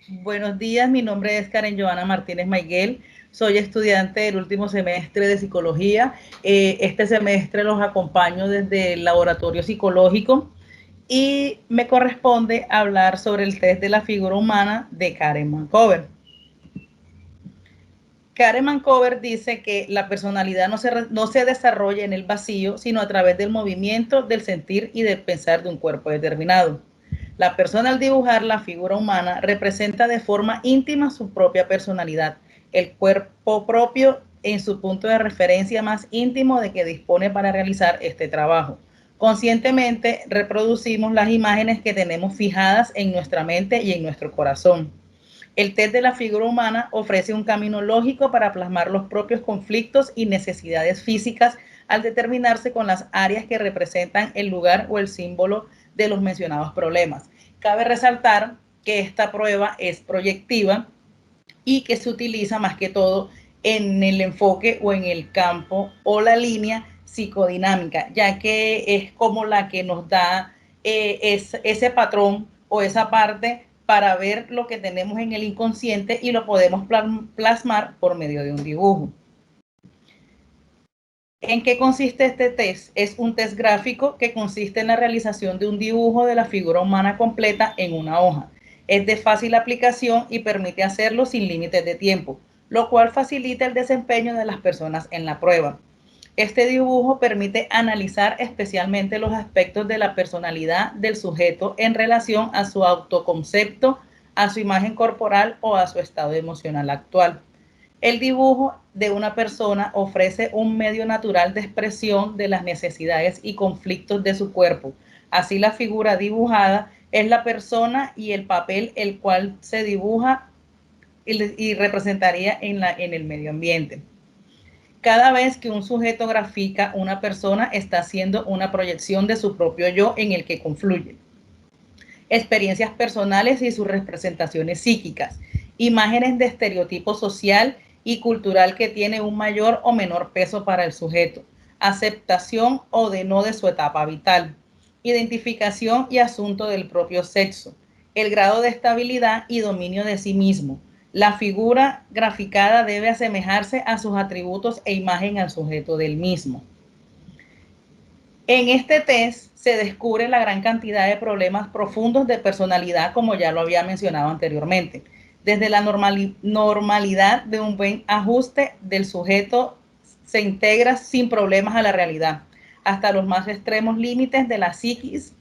Buenos días, mi nombre es Karen Joana Martínez Maiguel, soy estudiante del último semestre de psicología. Este semestre los acompaño desde el laboratorio psicológico y me corresponde hablar sobre el test de la figura humana de Karen Mancover. Karen Mancover dice que la personalidad no se desarrolla en el vacío, sino a través del movimiento, del sentir y del pensar de un cuerpo determinado. La persona al dibujar la figura humana representa de forma íntima su propia personalidad, el cuerpo propio en su punto de referencia más íntimo de que dispone para realizar este trabajo. Conscientemente reproducimos las imágenes que tenemos fijadas en nuestra mente y en nuestro corazón. El test de la figura humana ofrece un camino lógico para plasmar los propios conflictos y necesidades físicas al determinarse con las áreas que representan el lugar o el símbolo de los mencionados problemas. Cabe resaltar que esta prueba es proyectiva y que se utiliza más que todo en el enfoque o en el campo o la línea psicodinámica, ya que es como la que nos da ese patrón o esa parte para ver lo que tenemos en el inconsciente y lo podemos plasmar por medio de un dibujo. ¿En qué consiste este test? Es un test gráfico que consiste en la realización de un dibujo de la figura humana completa en una hoja. Es de fácil aplicación y permite hacerlo sin límites de tiempo, lo cual facilita el desempeño de las personas en la prueba. Este dibujo permite analizar especialmente los aspectos de la personalidad del sujeto en relación a su autoconcepto, a su imagen corporal o a su estado emocional actual. El dibujo de una persona ofrece un medio natural de expresión de las necesidades y conflictos de su cuerpo. Así la figura dibujada es la persona y el papel el cual se dibuja y representaría en el medio ambiente. Cada vez que un sujeto grafica una persona está haciendo una proyección de su propio yo en el que confluye experiencias personales y sus representaciones psíquicas, imágenes de estereotipo social y cultural que tiene un mayor o menor peso para el sujeto, aceptación o de no de su etapa vital, identificación y asunto del propio sexo, el grado de estabilidad y dominio de sí mismo. La figura graficada debe asemejarse a sus atributos e imagen al sujeto del mismo. En este test se descubre la gran cantidad de problemas profundos de personalidad, como ya lo había mencionado anteriormente. Desde la normalidad de un buen ajuste del sujeto se integra sin problemas a la realidad, hasta los más extremos límites de la psiquis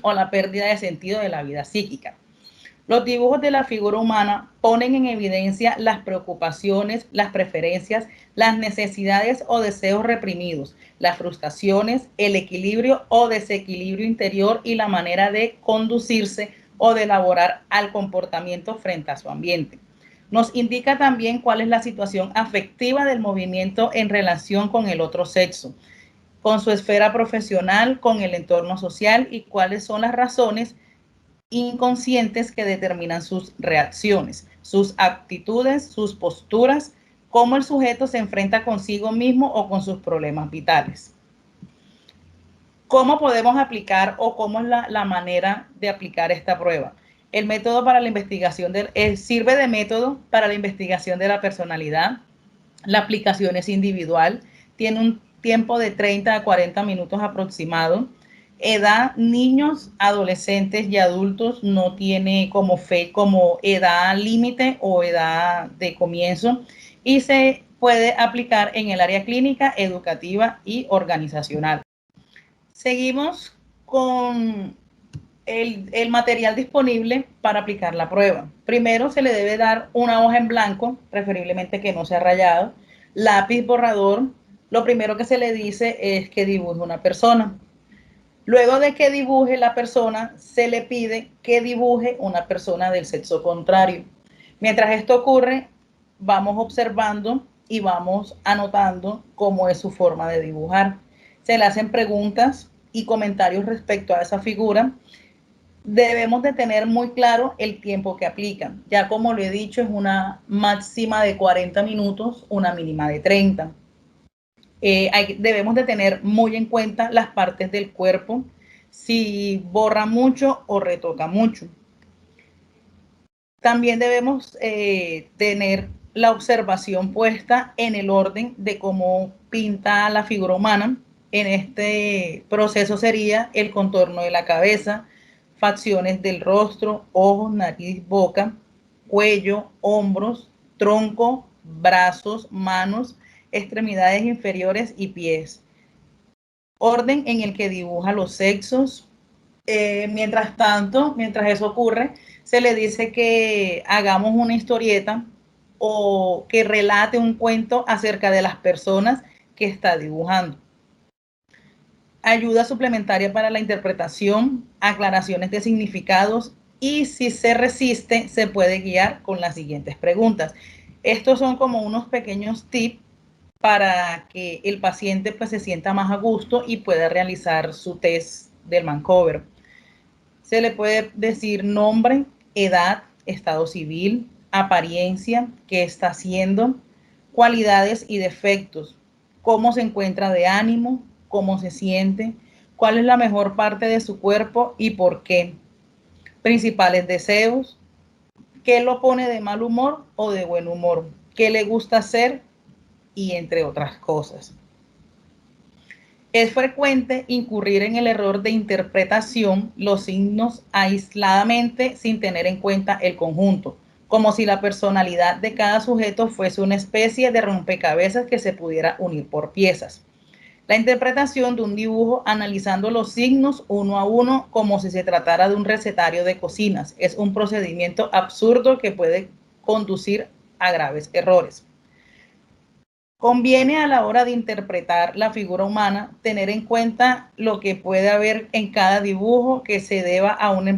o la pérdida de sentido de la vida psíquica. Los dibujos de la figura humana ponen en evidencia las preocupaciones, las preferencias, las necesidades o deseos reprimidos, las frustraciones, el equilibrio o desequilibrio interior y la manera de conducirse o de elaborar al comportamiento frente a su ambiente. Nos indica también cuál es la situación afectiva del movimiento en relación con el otro sexo, con su esfera profesional, con el entorno social y cuáles son las razones inconscientes que determinan sus reacciones, sus actitudes, sus posturas, cómo el sujeto se enfrenta consigo mismo o con sus problemas vitales. ¿Cómo podemos aplicar o cómo es la manera de aplicar esta prueba? El método para la investigación sirve de método para la investigación de la personalidad. La aplicación es individual, tiene un tiempo de 30 a 40 minutos aproximado. Edad, niños, adolescentes y adultos, no tiene como edad límite o edad de comienzo y se puede aplicar en el área clínica, educativa y organizacional. Seguimos con el material disponible para aplicar la prueba. Primero se le debe dar una hoja en blanco, preferiblemente que no sea rayado, lápiz borrador. Lo primero que se le dice es que dibuje una persona. Luego de que dibuje la persona, se le pide que dibuje una persona del sexo contrario. Mientras esto ocurre, vamos observando y vamos anotando cómo es su forma de dibujar. Se le hacen preguntas y comentarios respecto a esa figura. Debemos de tener muy claro el tiempo que aplican. Ya como lo he dicho, es una máxima de 40 minutos, una mínima de 30. Debemos de tener muy en cuenta las partes del cuerpo, si borra mucho o retoca mucho. También debemos tener la observación puesta en el orden de cómo pinta la figura humana. En este proceso sería el contorno de la cabeza, facciones del rostro, ojos, nariz, boca, cuello, hombros, tronco, brazos, manos, extremidades inferiores y pies. Orden en el que dibuja los sexos. Mientras tanto, mientras eso ocurre, se le dice que hagamos una historieta o que relate un cuento acerca de las personas que está dibujando. Ayuda suplementaria para la interpretación, aclaraciones de significados y si se resiste, se puede guiar con las siguientes preguntas. Estos son como unos pequeños tips para que el paciente pues se sienta más a gusto y pueda realizar su test del Mancover. Se le puede decir nombre, edad, estado civil, apariencia, qué está haciendo, cualidades y defectos, cómo se encuentra de ánimo, cómo se siente, cuál es la mejor parte de su cuerpo y por qué, principales deseos, qué lo pone de mal humor o de buen humor, qué le gusta hacer y entre otras cosas. Es frecuente incurrir en el error de interpretación los signos aisladamente sin tener en cuenta el conjunto, como si la personalidad de cada sujeto fuese una especie de rompecabezas que se pudiera unir por piezas. La interpretación de un dibujo analizando los signos uno a uno como si se tratara de un recetario de cocinas es un procedimiento absurdo que puede conducir a graves errores. Conviene a la hora de interpretar la figura humana tener en cuenta lo que puede haber en cada dibujo que se deba a un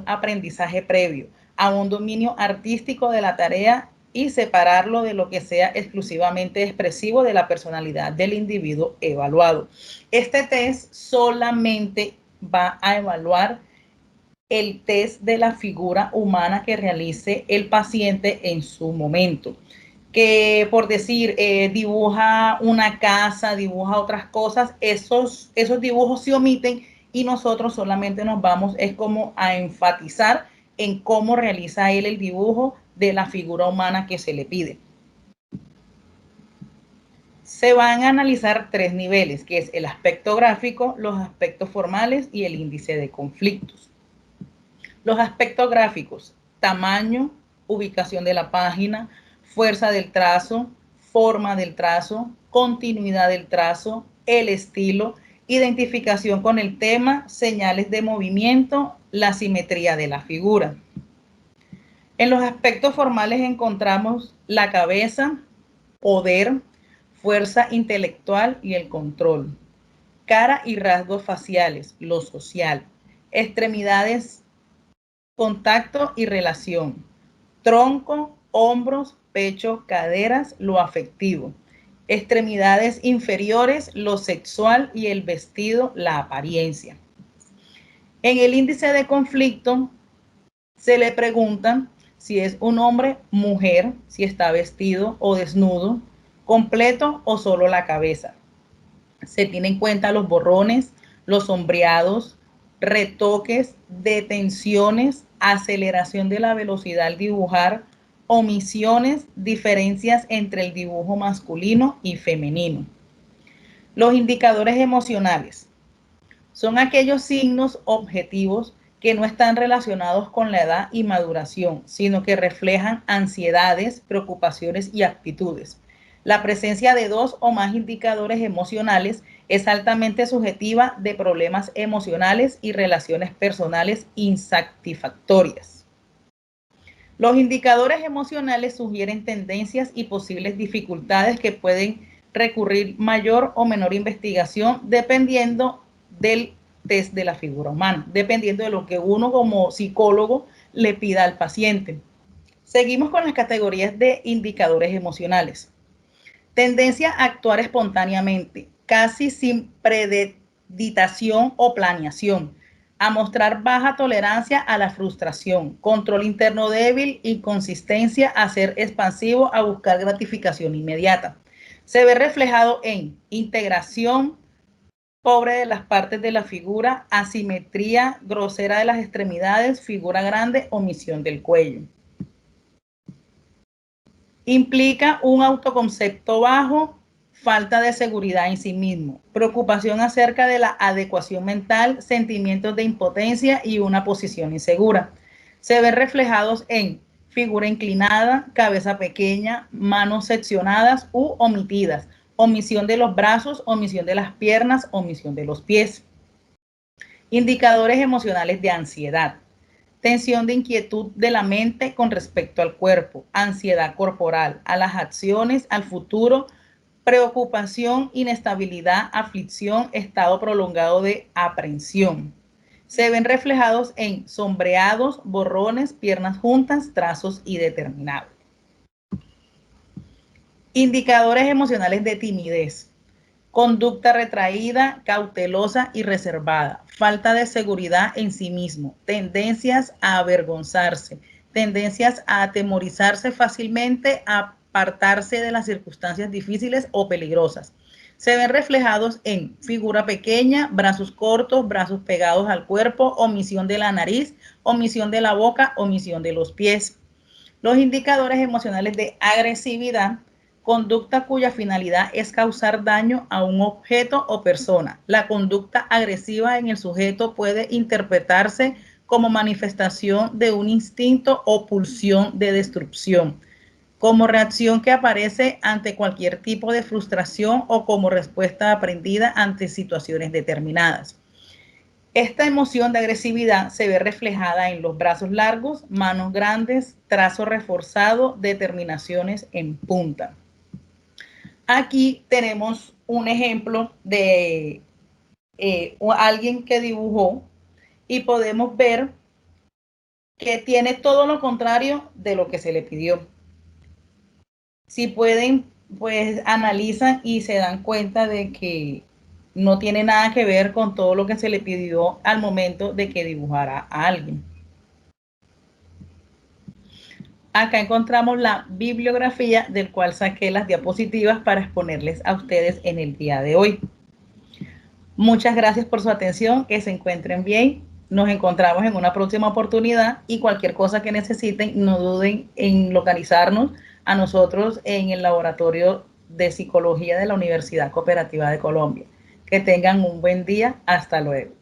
aprendizaje previo, a un dominio artístico de la tarea y separarlo de lo que sea exclusivamente expresivo de la personalidad del individuo evaluado. Este test solamente va a evaluar el test de la figura humana que realice el paciente en su momento. Que por decir, dibuja una casa, dibuja otras cosas, esos dibujos se omiten y nosotros solamente nos vamos, es como a enfatizar en cómo realiza él el dibujo de la figura humana que se le pide. Se van a analizar 3 niveles, que es el aspecto gráfico, los aspectos formales y el índice de conflictos. Los aspectos gráficos: tamaño, ubicación de la página, fuerza del trazo, forma del trazo, continuidad del trazo, el estilo, identificación con el tema, señales de movimiento, la simetría de la figura. En los aspectos formales encontramos la cabeza, poder, fuerza intelectual y el control. Cara y rasgos faciales, lo social. Extremidades, contacto y relación. Tronco, hombros, pecho, caderas, lo afectivo. Extremidades inferiores, lo sexual y el vestido, la apariencia. En el índice de conflicto se le pregunta si es un hombre, mujer, si está vestido o desnudo, completo o solo la cabeza. Se tienen en cuenta los borrones, los sombreados, retoques, detenciones, aceleración de la velocidad al dibujar, omisiones, diferencias entre el dibujo masculino y femenino. Los indicadores emocionales son aquellos signos objetivos que no están relacionados con la edad y maduración, sino que reflejan ansiedades, preocupaciones y actitudes. La presencia de 2 o más indicadores emocionales es altamente subjetiva de problemas emocionales y relaciones personales insatisfactorias. Los indicadores emocionales sugieren tendencias y posibles dificultades que pueden recurrir mayor o menor investigación dependiendo del test de la figura humana, dependiendo de lo que uno como psicólogo le pida al paciente. Seguimos con las categorías de indicadores emocionales. Tendencia a actuar espontáneamente, casi sin premeditación o planeación, a mostrar baja tolerancia a la frustración, control interno débil, inconsistencia, a ser expansivo, a buscar gratificación inmediata. Se ve reflejado en integración pobre de las partes de la figura, asimetría grosera de las extremidades, figura grande, omisión del cuello. Implica un autoconcepto bajo, falta de seguridad en sí mismo, preocupación acerca de la adecuación mental, sentimientos de impotencia y una posición insegura. Se ven reflejados en figura inclinada, cabeza pequeña, manos seccionadas u omitidas, omisión de los brazos, omisión de las piernas, omisión de los pies. Indicadores emocionales de ansiedad. Tensión de inquietud de la mente con respecto al cuerpo, ansiedad corporal, a las acciones, al futuro, preocupación, inestabilidad, aflicción, estado prolongado de aprensión. Se ven reflejados en sombreados, borrones, piernas juntas, trazos indeterminados. Indicadores emocionales de timidez. Conducta retraída, cautelosa y reservada, falta de seguridad en sí mismo, tendencias a avergonzarse, tendencias a atemorizarse fácilmente, a apartarse de las circunstancias difíciles o peligrosas. Se ven reflejados en figura pequeña, brazos cortos, brazos pegados al cuerpo, omisión de la nariz, omisión de la boca, omisión de los pies. Los indicadores emocionales de agresividad. Conducta cuya finalidad es causar daño a un objeto o persona. La conducta agresiva en el sujeto puede interpretarse como manifestación de un instinto o pulsión de destrucción, como reacción que aparece ante cualquier tipo de frustración o como respuesta aprendida ante situaciones determinadas. Esta emoción de agresividad se ve reflejada en los brazos largos, manos grandes, trazo reforzado, determinaciones en punta. Aquí tenemos un ejemplo de alguien que dibujó y podemos ver que tiene todo lo contrario de lo que se le pidió. Si pueden, pues analizan y se dan cuenta de que no tiene nada que ver con todo lo que se le pidió al momento de que dibujara a alguien. Acá encontramos la bibliografía del cual saqué las diapositivas para exponerles a ustedes en el día de hoy. Muchas gracias por su atención, que se encuentren bien. Nos encontramos en una próxima oportunidad y cualquier cosa que necesiten, no duden en localizarnos a nosotros en el Laboratorio de Psicología de la Universidad Cooperativa de Colombia. Que tengan un buen día. Hasta luego.